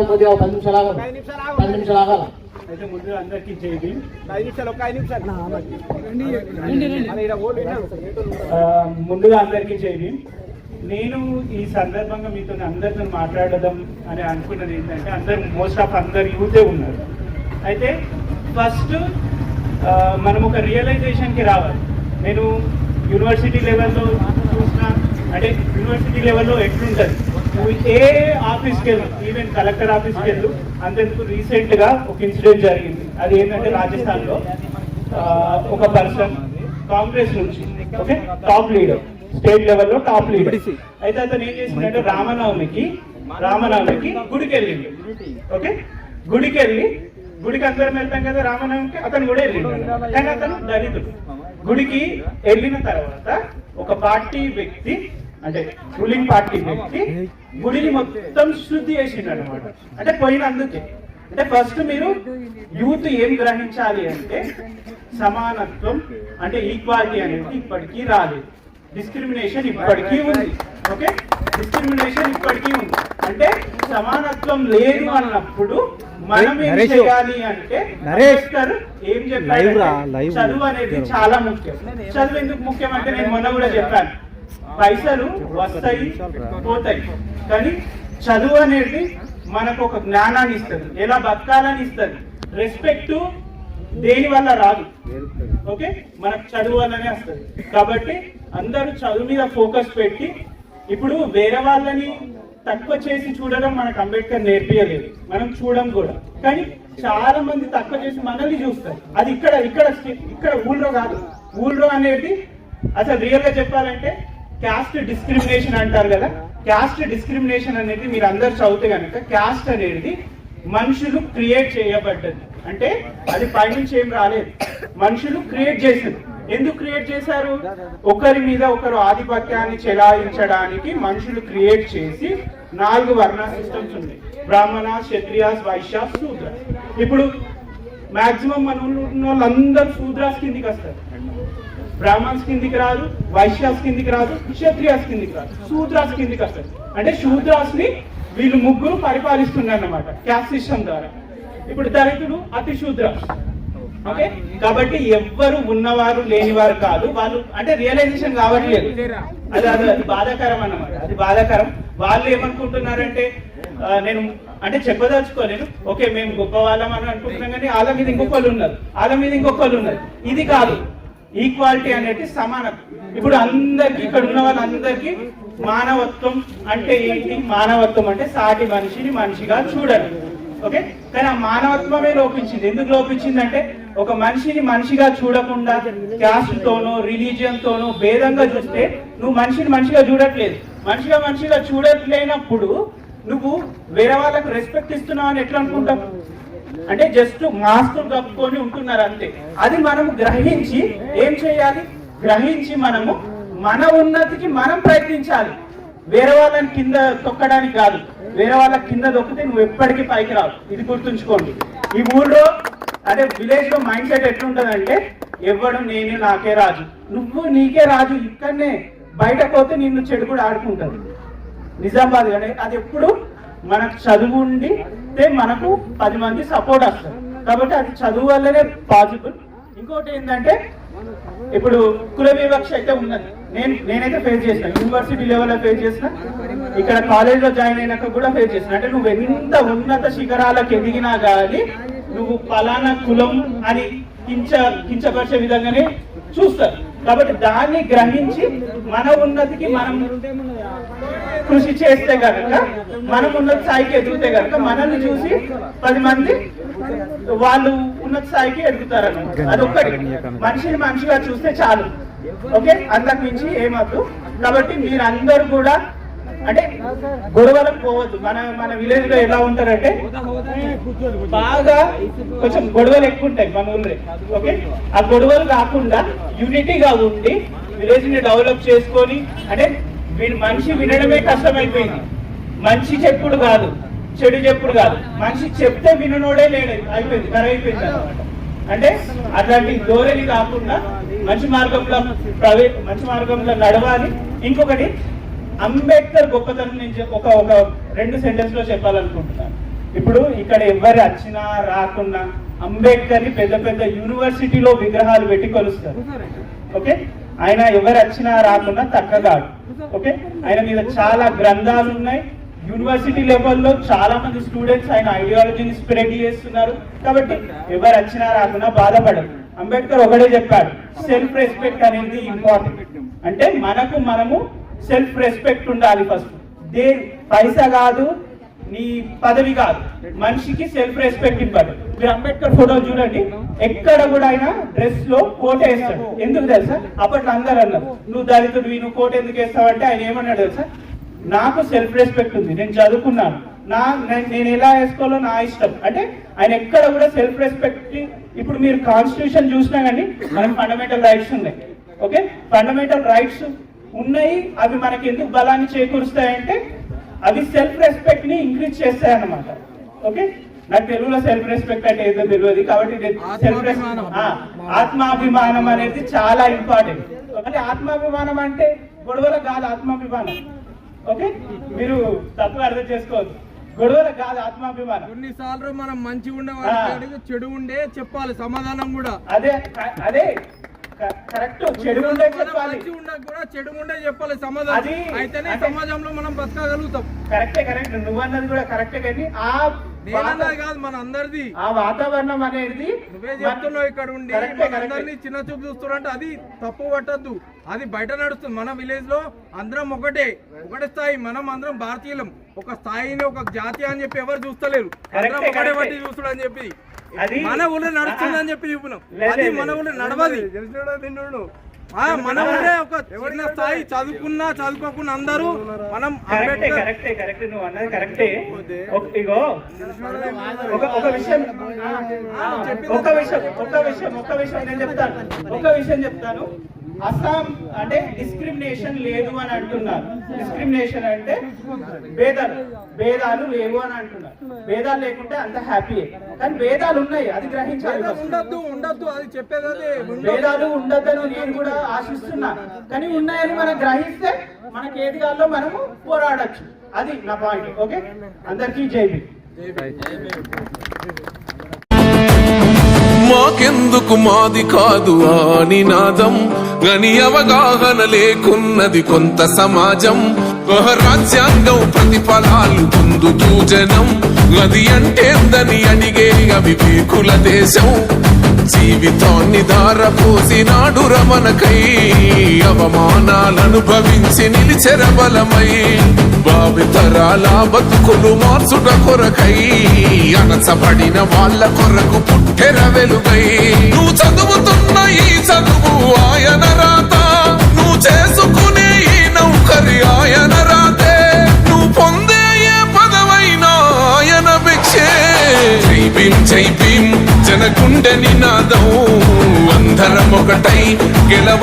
కొద్దిగా 10 నిమిషాలు ఆగాలి. 10 నిమిషాలు ఆగాలి. అయితే ముందు అందరికీ చేయండి. 5 నిమిషాలు, ఒక 5 నిమిషాలు ముందుగా అందరికీ చేయండి. నేను ఈ సందర్భంగా మీతో అందరితో మాట్లాడదాం అని అనుకున్నది ఏంటంటే, మోస్ట్ ఆఫ్ అందరు యూతే ఉన్నారు. అయితే ఫస్ట్ మనం ఒక రియలైజేషన్కి రావాలి. నేను యూనివర్సిటీ లెవెల్లో చూసిన, అంటే యూనివర్సిటీ లెవెల్లో ఎట్లుంటుంది, నువ్వు ఏ ఆఫీస్కి వెళ్ళు, ఈవెన్ కలెక్టర్ ఆఫీస్కి వెళ్ళు. అంతెందుకు రీసెంట్గా ఒక ఇన్సిడెంట్ జరిగింది. అది ఏంటంటే రాజస్థాన్లో ఒక పర్సన్ కాంగ్రెస్ నుంచి, ఓకే, టాప్ లీడర్, స్టేట్ లెవెల్లో టాప్ లీడర్. అయితే అతను ఏం చేసిందంటే రామనవమికి గుడికి వెళ్ళింది. ఓకే, గుడికి అందరం వెళ్తాం కదా రామనవమికి, అతను కూడా వెళ్ళిండు. కానీ అతను దళితుడు. గుడికి వెళ్ళిన తర్వాత ఒక పార్టీ వ్యక్తి, అంటే రూలింగ్ పార్టీ వ్యక్తి గుడిని మొత్తం శుద్ధి చేసిండు అనమాట. అంటే పోయినందుకే. అంటే ఫస్ట్ మీరు యూత్ ఏం గ్రహించాలి అంటే, సమానత్వం అంటే ఈక్వాలిటీ అనేది ఇప్పటికీ రాలేదు. డిస్క్రిమినేషన్ ఇప్పటికీ ఉంది. ఓకే, డిస్క్రిమినేషన్ ఇప్పటికీ ఉంది. అంటే సమానత్వం లేదు అన్నప్పుడు మనం ఏం చేయాలి అంటే, అంబేద్కర్ ఏం చెప్పారు, చదువు అనేది చాలా ముఖ్యం. చదువు ఎందుకు ముఖ్యం అంటే, నేను మొన్న కూడా చెప్పాను, పైసలు వస్తాయి పోతాయి, కానీ చదువు అనేది మనకు ఒక జ్ఞానాన్ని ఇస్తుంది, ఎలా బతకాలని ఇస్తుంది. రెస్పెక్ట్ దేని వల్ల రాదు, ఓకే, మనకు చదువు వల్లనే వస్తుంది. కాబట్టి అందరూ చదువు మీద ఫోకస్ పెట్టి, ఇప్పుడు వేరే వాళ్ళని తక్కువ చేసి చూడడం మనకు అంబేద్కర్ నేర్పియలేదు, మనం చూడం కూడా. కానీ చాలా మంది తక్కువ చేసి మనల్ని చూస్తారు. అది ఇక్కడ ఊళ్ళో కాదు. ఊళ్ళో అనేది అసలు రియల్ గా చెప్పాలంటే క్యాస్ట్ డిస్క్రిమినేషన్ అంటారు కదా. క్యాస్ట్ డిస్క్రిమినేషన్ అనేది మీరు అందరు చదివితే కనుక, క్యాస్ట్ అనేది మనుషులు క్రియేట్ చేయబడ్డది. అంటే అది పైనుంచి ఏం రాలేదు, మనుషులు క్రియేట్ చేసింది. ఎందుకు క్రియేట్ చేశారు? ఒకరి మీద ఒకరు ఆధిపత్యాన్ని చెలాయించడానికి మనుషులు క్రియేట్ చేసి 4 వర్ణ సిస్టమ్స్ ఉన్నాయి: బ్రాహ్మణ, క్షత్రియాస్, వైశ్యాస్, శూద్రాస్. ఇప్పుడు మాక్సిమం మన వాళ్ళందరూ శూద్రాస్ కిందికి వస్తారు. బ్రాహ్మణ్స్ కిందికి రాదు, వైశ్యాస్ కిందికి రాదు, క్షత్రియాస్ కిందికి రాదు, శూద్రాస్ కిందికి వస్తారు. అంటే శూద్రాస్ ని వీళ్ళు ముగ్గురు పరిపాలిస్తున్నారు అన్నమాట క్యాస్ట్ సిస్టమ్ ద్వారా. ఇప్పుడు దళితుడు అతి శూద్రాస్. ఓకే, కాబట్టి ఎవ్వరు ఉన్నవారు లేనివారు కాదు వాళ్ళు. అంటే రియలైజేషన్ కావట్లేదు. అది బాధాకరం అన్నమాట. అది బాధాకరం. వాళ్ళు ఏమనుకుంటున్నారంటే, నేను అంటే చెప్పదలుచుకోలేను, ఓకే మేము గొప్ప వాళ్ళం అని అనుకుంటున్నాం, కానీ వాళ్ళ మీద ఇంకొకళ్ళు ఉన్నారు. ఇది కాదు. ఈక్వాలిటీ అనేది సమానత్వం. ఇప్పుడు అందరికి, ఇక్కడ ఉన్న వాళ్ళందరికీ మానవత్వం అంటే ఏంటి? మానవత్వం అంటే సాటి మనిషిని మనిషిగా చూడాలి. ఓకే, కానీ ఆ మానవత్వమే లోపించింది. ఎందుకు లోపించింది అంటే, ఒక మనిషిని మనిషిగా చూడకుండా క్యాస్ట్ తోనో రిలీజియన్ తోనో భేదంగా చూస్తే నువ్వు మనిషిని మనిషిగా చూడట్లేదు. మనిషిగా చూడట్లేనప్పుడు నువ్వు వేరే వాళ్ళకు రెస్పెక్ట్ ఇస్తున్నావు అని ఎట్లా అనుకుంటావు? అంటే జస్ట్ మాస్కులు కప్పుకొని ఉంటున్నారు అంతే. అది మనము గ్రహించి ఏం చేయాలి? మనము మన ఉన్నతికి మనం ప్రయత్నించాలి. వేరే వాళ్ళని కింద తొక్కడానికి కాదు. వేరే వాళ్ళ కింద దొక్కితే నువ్వు ఎప్పటికీ పైకి రావు. ఇది గుర్తుంచుకోండి. ఈ ఊళ్ళో అంటే విలేజ్ లో మైండ్ సెట్ ఎట్లుంటదంటే, ఎవడు నేను నాకే రాజు, నువ్వు నీకే రాజు. ఇక్కడనే బయట పోతే నిన్ను చెడు కూడా ఆడుకుంటుంది. నిజామాబాద్ కానీ అది ఎప్పుడు మనకు చదువు ఉండితే మనకు 10 మంది సపోర్ట్ వస్తారు. కాబట్టి అది చదువు వల్లనే పాసిబుల్. ఇంకోటి ఏంటంటే, ఇప్పుడు కుల వివక్ష అయితే ఉన్నది. నేనైతే ఫేస్ చేసిన, యూనివర్సిటీ లెవెల్లో ఫేస్ చేసిన, ఇక్కడ కాలేజ్లో జాయిన్ అయినాక కూడా ఫేస్ చేసిన. అంటే నువ్వు ఎంత ఉన్నత శిఖరాలకు ఎదిగినా కానీ నువ్వు పలానా కులం అని కించపరిచే విధంగానే చూస్తారు. కాబట్టి దాన్ని గ్రహించి మన ఉన్నతికి మనం కృషి చేస్తే కనుక, మనం ఉన్నత స్థాయికి ఎదుగుతే కనుక, మనల్ని చూసి 10 మంది వాళ్ళు ఉన్నత స్థాయికి ఎదుగుతారన్నమాట. అది ఒక్కటి. మనిషిని మనిషిగా చూస్తే చాలు. ఓకే, అంతకు మించి ఏమద్దు. కాబట్టి మీరందరూ కూడా అంటే గొడవలకు పోవద్దు. మన విలేజ్ లో ఎలా ఉంటారంటే, బాగా కొంచెం గొడవలు ఎక్కువ ఉంటాయి మన ఊళ్ళో. ఓకే, ఆ గొడవలు కాకుండా యూనిటీగా ఉండి విలేజ్ ని డెవలప్ చేసుకొని, అంటే మనిషి వినడమే కష్టమైపోయింది. మంచి చెప్పుడు కాదు, చెడు చెప్పుడు కాదు. మనిషి చెప్తే విననోడే లేడు, అయిపోయింది, కరైపోయింది అనమాట. అంటే అట్లాంటి ధోరణి కాకుండా మంచి మార్గంలో నడవాలి. ఇంకొకటి అంబేద్కర్ గొప్పతనం నుంచి ఒక 2 సెంటెన్స్ లో చెప్పాలనుకుంటున్నాను. ఇప్పుడు ఇక్కడ ఎవరు వచ్చినా రాకున్నా అంబేద్కర్ ని పెద్ద పెద్ద యూనివర్సిటీలో విగ్రహాలు పెట్టి కొలుస్తారు. ఓకే, ఆయన ఎవరు వచ్చినా రాకున్నా తక్కగాడు. ఓకే, ఆయన మీద చాలా గ్రంథాలు ఉన్నాయి. యూనివర్సిటీ లెవెల్లో చాలా మంది స్టూడెంట్స్ ఆయన ఐడియాలజీని స్ప్రెడ్ చేస్తున్నారు. కాబట్టి ఎవరు వచ్చినా రాకున్నా బాధపడరు. అంబేద్కర్ ఒకటే చెప్పాడు, సెల్ఫ్ రెస్పెక్ట్ అనేది ఇంపార్టెంట్. అంటే మనము సెల్ఫ్ రెస్పెక్ట్ ఉండాలి. ఫస్ట్ పైసా కాదు, నీ పదవి కాదు, మనిషికి సెల్ఫ్ రెస్పెక్ట్ ఇవ్వాలి. మీరు అంబేద్కర్ ఫోటో చూడండి, ఎక్కడ కూడా ఆయన డ్రెస్ లో కోట్ వేస్తాడు. ఎందుకు తెలుసా? అప్పట్లో అందరు అన్నారు, నువ్వు దళితుడివి, నువ్వు కోట్ ఎందుకు వేస్తావు అంటే ఆయన ఏమన్నాడు తెలుసా? నాకు సెల్ఫ్ రెస్పెక్ట్ ఉంది, నేను చదువుకున్నాను, నేను ఎలా వేసుకోవాలో నా ఇష్టం. అంటే ఆయన ఎక్కడ కూడా సెల్ఫ్ రెస్పెక్ట్. ఇప్పుడు మీరు కాన్స్టిట్యూషన్ చూసినా కానీ మనకు ఫండమెంటల్ రైట్స్ ఉన్నాయి. ఓకే, ఫండమెంటల్ రైట్స్ ఉన్నాయి. అవి మనకి ఎందుకు బలాన్ని చేకూరుస్తాయంటే అవి సెల్ఫ్ రెస్పెక్ట్ ని ఇంక్రీజ్ చేస్తాయి అన్నమాట. ఓకే, నాకు తెలుగులో సెల్ఫ్ రెస్పెక్ట్ అంటే ఏదో తెలియదు కాబట్టి ఆత్మాభిమానం అనేది చాలా ఇంపార్టెంట్. అంటే ఆత్మాభిమానం అంటే గొడవల కాదు ఆత్మాభిమానం. ఓకే, మీరు తప్పుగా అర్థం చేసుకోవద్దు. గొడవల కాదు ఆత్మాభిమానం. కొన్నిసార్లు మనం మంచి ఉండే చెడు ఉండే చెప్పాలి సమాధానం కూడా. అదే కరెక్ట్. చెడు ఉండే చెప్పాలి, కూడా చెడు ఉండే చెప్పాలి సమాధానం. అయితేనే సమాజంలో మనం బతకగలుగుతాం. కరెక్ట్. నువ్వు అన్నది కూడా కరెక్టే. కానీ కాదు మన అందరిది ఆ వాతావరణం అనేది నువ్వే చెప్తున్నావు. ఇక్కడ ఉండి అందరినీ చిన్న చూపు చూస్తున్నా అది తప్పు పట్టద్దు. అది బయట నడుస్తుంది. మన విలేజ్ లో అందరం ఒకటే స్థాయి. మనం అందరం భారతీయులం. ఒక స్థాయిని ఒక జాతి అని చెప్పి ఎవరు చూస్తలేరు. అందరం ఒకటే బట్టి చూస్తుడు అని చెప్పి మన ఊళ్ళో నడుస్తుంది అని చెప్పి చూపున్నాం. అది మన ఊళ్ళో నడవది. మన ఊళ్ళే ఒక చిన్న స్థాయి, చదువుకున్నా చదువుకోకున్నా అందరూ మనం. కరెక్ట్ నువ్వు అన్నది కరెక్టే. ఇగో ఒక విషయం నేను చెప్తాను. అస్సాం అంటే డిస్క్రిమినేషన్ లేదు అని అంటున్నారు. డిస్క్రిమినేషన్ అంటే భేదాలు లేవు అని అంటున్నారు. భేదాలు లేకుంటే అంత హ్యాపీ. కానీ భేదాలు ఉన్నాయి, అది గ్రహించాలి. ఉండద్దు అది చెప్పేది. భేదాలు ఉండద్దని నేను కూడా ఆశిస్తున్నా. కానీ ఉన్నాయని మనం గ్రహిస్తే మనకి ఏది కావాలో మనము పోరాడచ్చు. అది నా పాయింట్. ఓకే, అందరికీ జై భీమ్. మాకెందుకు మాది కాదు ఆ నినాదం, గని అవగాహన లేకున్నది కొంత సమాజం. రాజ్యాంగం ప్రతిఫలాలు పొందుతూ జనం, అది అంటేందని అడిగే అవివేకుల దేశం. జీవితాన్ని ధారపోసినాడు రమణకై, అవమానాలను భవించి నిలిచెర బలమై. భావితరాల బతుకులు మార్చుట కొరకై, అణచబడిన వాళ్ళ కొరకు పుట్టెర వెలుగై. నువ్వు చదువుతున్న ఈ చదువు ఆయన రాత, నువ్వు చేసుకునే ఈ నౌకరి ఆయన రాతే, నువ్వు పొందే ఏ పదవైనా ఆయన భిక్షే. జై భీమ్ జనగుండె నినాదం, అందరం ఒకటై గెలవ